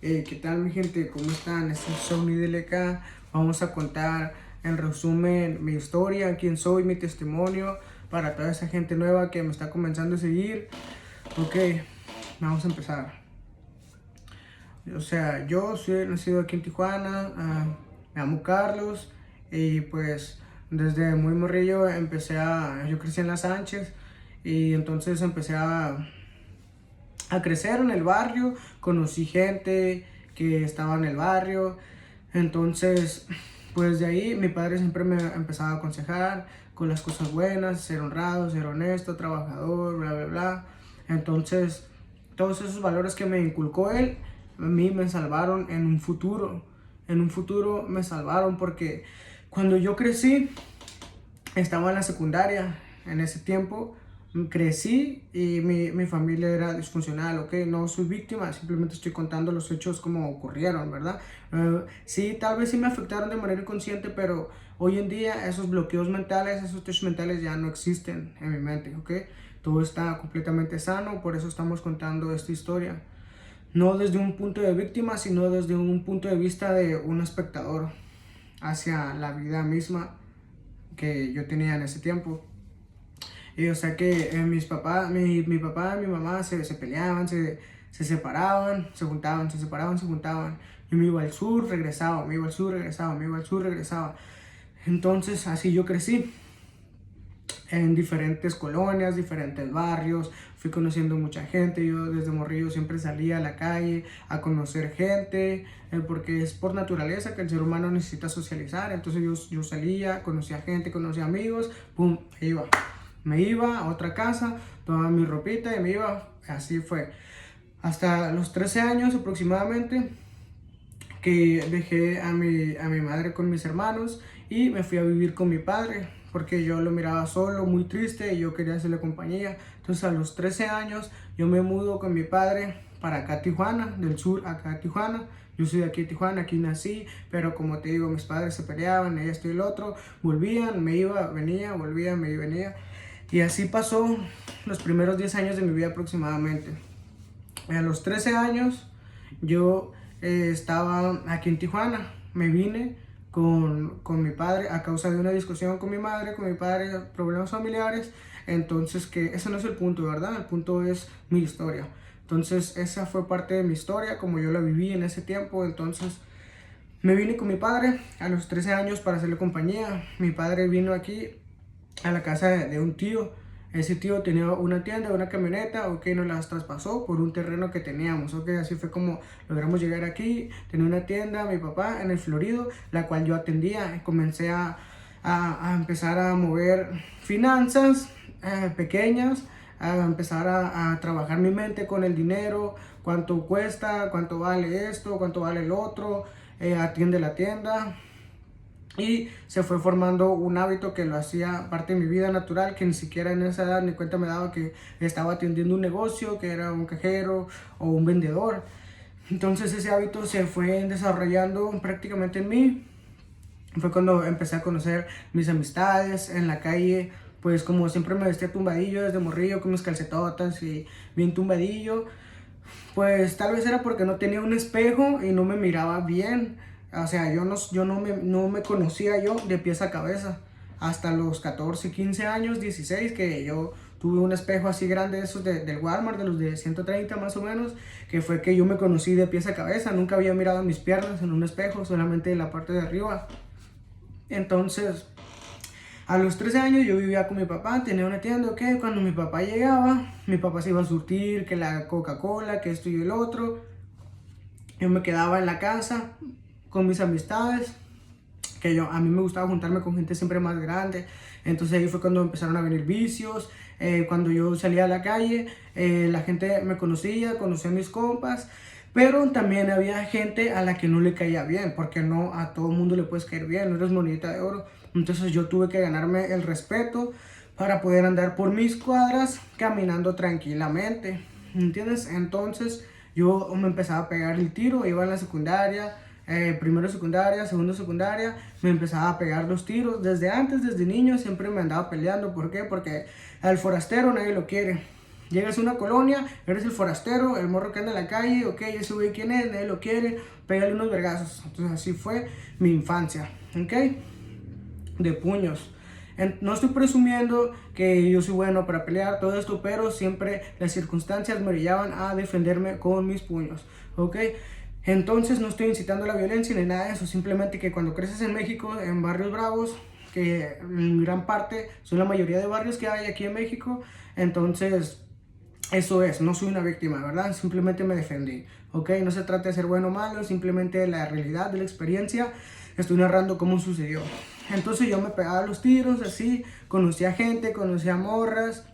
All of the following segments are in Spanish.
¿Qué tal mi gente? ¿Cómo están? Este es Sony DLK. Vamos a contar en resumen mi historia, quién soy, mi testimonio para toda esa gente nueva que me está comenzando a seguir. Ok, vamos a empezar. O sea, yo soy nacido aquí en Tijuana, me llamo Carlos y pues desde muy morrillo yo crecí en Las Sánchez y entonces empecé a crecer en el barrio, conocí gente que estaba en el barrio, entonces pues de ahí mi padre siempre me empezaba a aconsejar con las cosas buenas, ser honrado, ser honesto, trabajador, bla, bla, bla. Entonces todos esos valores que me inculcó él, a mí me salvaron en un futuro me salvaron porque cuando yo crecí, estaba en la secundaria en ese tiempo, crecí y mi familia era disfuncional, ok, no soy víctima, simplemente estoy contando los hechos como ocurrieron, ¿verdad? Sí, tal vez sí me afectaron de manera inconsciente, pero hoy en día esos bloqueos mentales, esos test mentales ya no existen en mi mente, ok, todo está completamente sano, por eso estamos contando esta historia. No desde un punto de víctima, sino desde un punto de vista de un espectador hacia la vida misma que yo tenía en ese tiempo. Y o sea que mi papá y mi mamá se peleaban, se separaban, se juntaban, se separaban, se juntaban. Yo me iba al sur, regresaba, me iba al sur, regresaba, me iba al sur, regresaba. Entonces así yo crecí en diferentes colonias, diferentes barrios, fui conociendo mucha gente, yo desde morrillo siempre salía a la calle a conocer gente, porque es por naturaleza que el ser humano necesita socializar, entonces yo salía, conocía gente, conocía amigos, pum, me iba a otra casa, tomaba mi ropita y me iba, así fue, hasta los 13 años aproximadamente, que dejé a mi madre con mis hermanos y me fui a vivir con mi padre porque yo lo miraba solo, muy triste y yo quería hacerle compañía. Entonces a los 13 años yo me mudo con mi padre para acá a Tijuana, del sur acá a Tijuana. Yo soy de aquí de Tijuana, aquí nací, pero como te digo, mis padres se peleaban, esto y el otro, volvían, me iba, venía, volvía, me venía. Y así pasó los primeros 10 años de mi vida aproximadamente. A los 13 años yo estaba aquí en Tijuana, me vine con mi padre a causa de una discusión con mi padre, problemas familiares, entonces que ese no es el punto, ¿verdad? El punto es mi historia. Entonces esa fue parte de mi historia, como yo la viví en ese tiempo, entonces me vine con mi padre a los 13 años para hacerle compañía. Mi padre vino aquí a la casa de un tío. Ese tío tenía una tienda, una camioneta, ok, nos las traspasó por un terreno que teníamos, ok, así fue como logramos llegar aquí. Tenía una tienda, mi papá, en el Florido, la cual yo atendía. Comencé a empezar a mover finanzas pequeñas, a empezar a trabajar mi mente con el dinero, cuánto cuesta, cuánto vale esto, cuánto vale el otro, atiende la tienda. Y se fue formando un hábito que lo hacía parte de mi vida natural, que ni siquiera en esa edad ni cuenta me daba que estaba atendiendo un negocio, que era un cajero o un vendedor. Entonces ese hábito se fue desarrollando prácticamente en mí. Fue cuando empecé a conocer mis amistades en la calle, pues como siempre me vestía tumbadillo desde morrillo con mis calcetotas y bien tumbadillo, pues tal vez era porque no tenía un espejo y no me miraba bien. O sea, no me conocía yo de pies a cabeza. Hasta los 14, 15 años, 16, que yo tuve un espejo así grande, esos del Walmart, de los de 130 más o menos, que fue que yo me conocí de pies a cabeza. Nunca había mirado mis piernas en un espejo, solamente en la parte de arriba. Entonces, a los 13 años yo vivía con mi papá, tenía una tienda, ok, cuando mi papá llegaba, mi papá se iba a surtir, que la Coca-Cola, que esto y el otro. Yo me quedaba en la casa con mis amistades, a mí me gustaba juntarme con gente siempre más grande, entonces ahí fue cuando empezaron a venir vicios, cuando yo salía a la calle, la gente me conocía a mis compas, pero también había gente a la que no le caía bien, porque no a todo el mundo le puedes caer bien, no eres monedita de oro. Entonces yo tuve que ganarme el respeto para poder andar por mis cuadras caminando tranquilamente, ¿entiendes? Entonces yo me empezaba a pegar el tiro, iba en la secundaria, primero secundaria, segundo secundaria, me empezaba a pegar los tiros. Desde antes, desde niño, siempre me andaba peleando. ¿Por qué? Porque al forastero nadie lo quiere. Llegas a una colonia, eres el forastero, el morro que anda en la calle, ok, ese güey quién es, nadie lo quiere, pégale unos vergazos. Entonces así fue mi infancia, ok, de puños. No estoy presumiendo que yo soy bueno para pelear, todo esto, pero siempre las circunstancias me llevaban a defenderme con mis puños, ok. Entonces no estoy incitando a la violencia ni nada de eso, simplemente que cuando creces en México, en barrios bravos, que en gran parte son la mayoría de barrios que hay aquí en México, entonces eso es, no soy una víctima, ¿verdad? Simplemente me defendí, ¿ok? No se trata de ser bueno o malo, simplemente la realidad de la experiencia, estoy narrando cómo sucedió. Entonces yo me pegaba los tiros, así, conocía gente, conocía morras.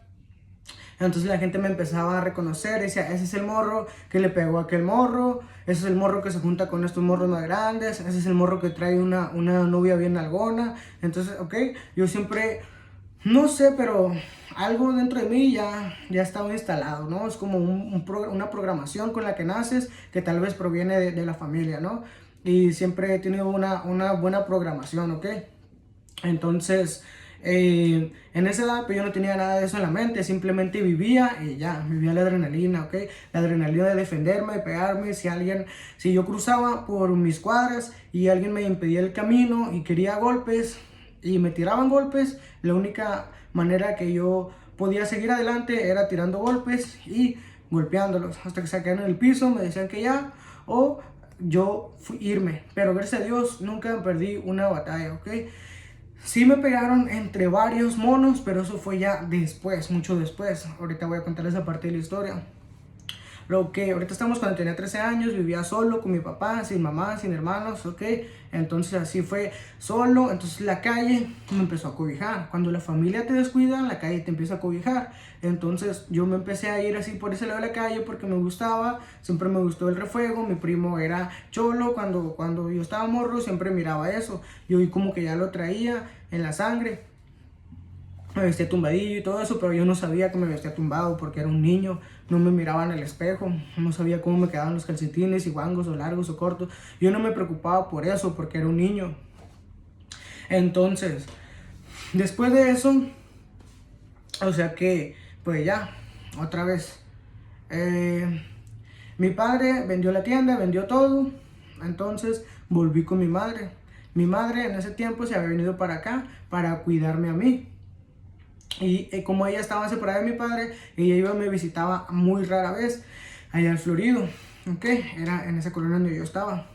Entonces la gente me empezaba a reconocer, decía, ese es el morro que le pegó a aquel morro, ese es el morro que se junta con estos morros más grandes, ese es el morro que trae una novia bien algona. Entonces, ok, yo siempre, no sé, pero algo dentro de mí ya estaba instalado, ¿no? Es como una programación con la que naces, que tal vez proviene de la familia, ¿no? Y siempre he tenido una buena programación, ¿ok? Entonces, en esa edad pues yo no tenía nada de eso en la mente, simplemente vivía y ya, vivía la adrenalina, ¿ok? La adrenalina de defenderme, de pegarme, si yo cruzaba por mis cuadras y alguien me impedía el camino y quería golpes y me tiraban golpes, la única manera que yo podía seguir adelante era tirando golpes y golpeándolos hasta que se caían en el piso, me decían que ya, o yo irme, pero gracias a Dios nunca perdí una batalla, ¿ok? Sí me pegaron entre varios monos, pero eso fue ya después, mucho después. Ahorita voy a contar esa parte de la historia. Lo que ahorita estamos cuando tenía 13 años, vivía solo con mi papá, sin mamá, sin hermanos, ok. Entonces así fue solo, entonces la calle me empezó a cobijar. Cuando la familia te descuida, la calle te empieza a cobijar. Entonces yo me empecé a ir así por ese lado de la calle porque me gustaba, siempre me gustó el refuego. Mi primo era cholo, cuando yo estaba morro siempre miraba eso. Yo como que ya lo traía en la sangre. Me vestía tumbadillo y todo eso, pero yo no sabía que me vestía tumbado porque era un niño, no me miraba en el espejo, no sabía cómo me quedaban los calcetines, si guangos o largos o cortos. Yo no me preocupaba por eso porque era un niño. Entonces, después de eso, o sea que, pues ya, otra vez, mi padre vendió la tienda, vendió todo, entonces volví con mi madre. Mi madre en ese tiempo se había venido para acá para cuidarme a mí. Y como ella estaba separada de mi padre, ella iba y me visitaba muy rara vez allá en Florido, ok, era en esa colonia donde yo estaba.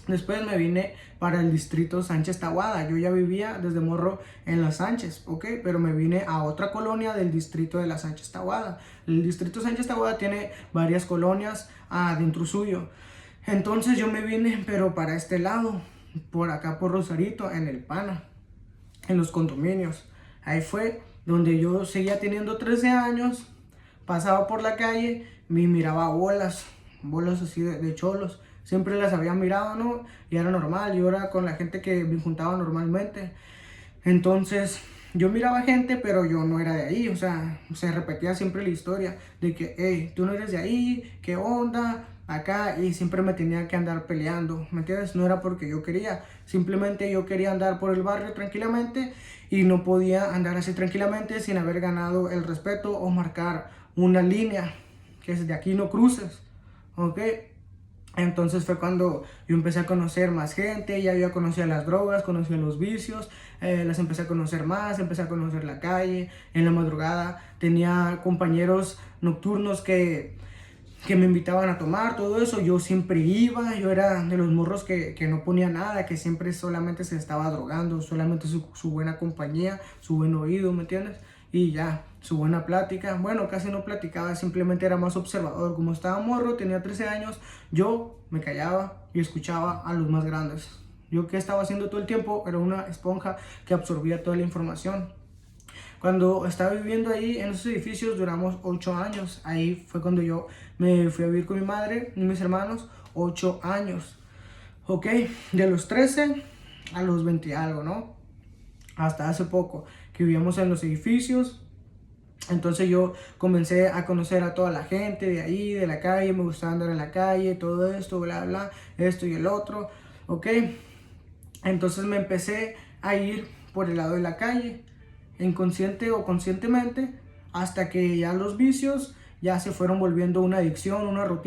Después me vine para el distrito Sánchez Tahuada. Yo ya vivía desde morro en las Sánchez, ok, pero me vine a otra colonia del distrito de la Sánchez Tahuada. El distrito Sánchez Tahuada tiene varias colonias adentro suyo. Entonces yo me vine, pero para este lado, por acá por Rosarito, en el Pana, en los condominios. Ahí fue donde yo seguía teniendo 13 años, pasaba por la calle, me miraba bolas así de cholos. Siempre las había mirado, ¿no? Y era normal, yo era con la gente que me juntaba normalmente. Entonces, yo miraba gente, pero yo no era de ahí, o sea, se repetía siempre la historia de que, hey, tú no eres de ahí, ¿qué onda? Acá, y siempre me tenía que andar peleando, ¿me entiendes? No era porque yo quería, simplemente yo quería andar por el barrio tranquilamente y no podía andar así tranquilamente sin haber ganado el respeto o marcar una línea, que es de aquí no cruces, ¿ok? Entonces fue cuando yo empecé a conocer más gente, ya yo conocía las drogas, conocía los vicios, las empecé a conocer más, empecé a conocer la calle, en la madrugada tenía compañeros nocturnos que me invitaban a tomar, todo eso, yo siempre iba, yo era de los morros que no ponía nada, que siempre solamente se estaba drogando, solamente su buena compañía, su buen oído, ¿me entiendes? Y ya, su buena plática, bueno, casi no platicaba, simplemente era más observador, como estaba morro, tenía 13 años, yo me callaba y escuchaba a los más grandes. Yo que estaba haciendo todo el tiempo era una esponja que absorbía toda la información. Cuando estaba viviendo ahí en esos edificios duramos 8 años. Ahí fue cuando yo me fui a vivir con mi madre y mis hermanos, 8 años. Ok, de los 13 a los 20 y algo, ¿no? Hasta hace poco que vivíamos en los edificios. Entonces yo comencé a conocer a toda la gente de ahí, de la calle, me gustaba andar en la calle, todo esto, bla, bla, esto y el otro, ok. Entonces me empecé a ir por el lado de la calle, inconsciente o conscientemente, hasta que ya los vicios ya se fueron volviendo una adicción, una rutina.